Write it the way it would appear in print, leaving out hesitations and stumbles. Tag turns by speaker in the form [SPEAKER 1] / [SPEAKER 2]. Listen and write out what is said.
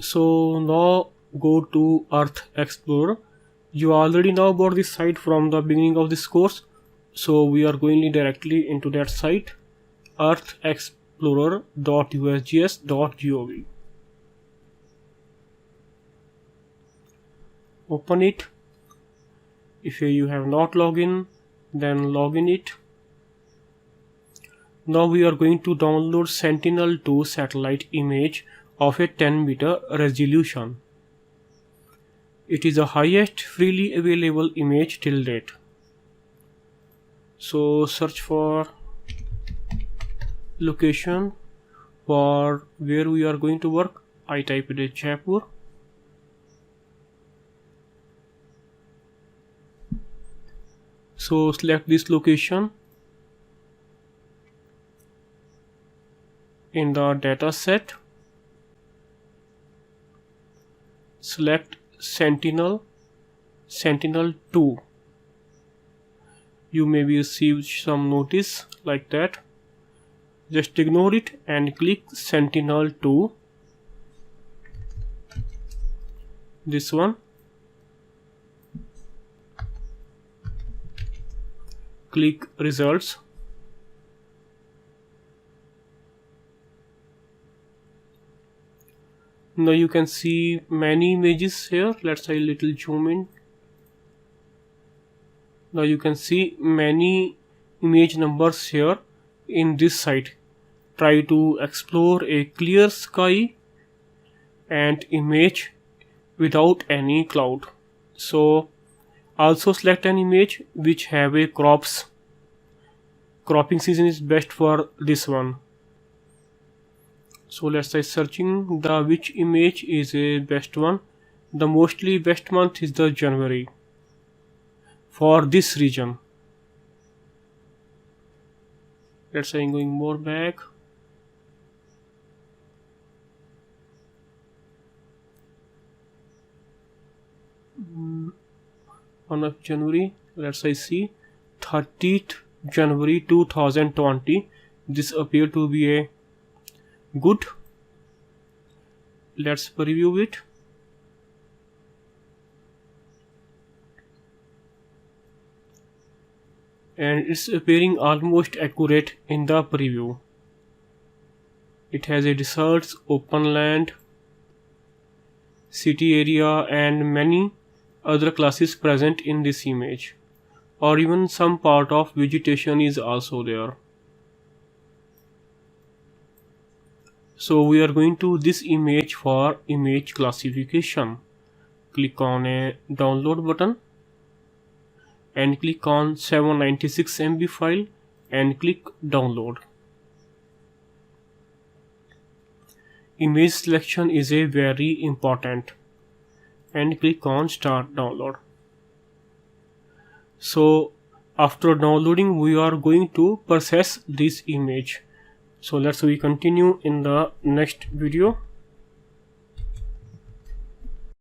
[SPEAKER 1] So now go to Earth Explorer. You already know about this site from the beginning of this course. So we are going directly into that site, earthexplorer.usgs.gov. Open it. If you have not logged in, then log in it. Now we are going to download Sentinel-2 satellite image of a 10-meter resolution. It is the highest freely available image till date. So search for location for where we are going to work. I type it as Jaipur. So select this location. In the data set, select Sentinel-2. You may receive some notice like that. Just ignore it and click Sentinel-2. This one. Click results. Now you can see many images here. Let's say a little zoom in. Now you can see many image numbers here in this site. Try to explore a clear sky and image without any cloud. So also select an image which have a cropping season is best for this one. So let's say searching the which image is a best one. The mostly best month is the January for this region. Let's say I'm going more back. On of January, let's say see 30th January 2020. This appear to be a good. Let's preview it. And it's appearing almost accurate in the preview. It has a deserts, open land, city area and many other classes present in this image, or even some part of vegetation is also there. So we are going to this image for image classification. Click on a download button and click on 796 MB file and click download. Image selection is a very important and click on start download. So after downloading we are going to process this image. So let's we continue in the next video.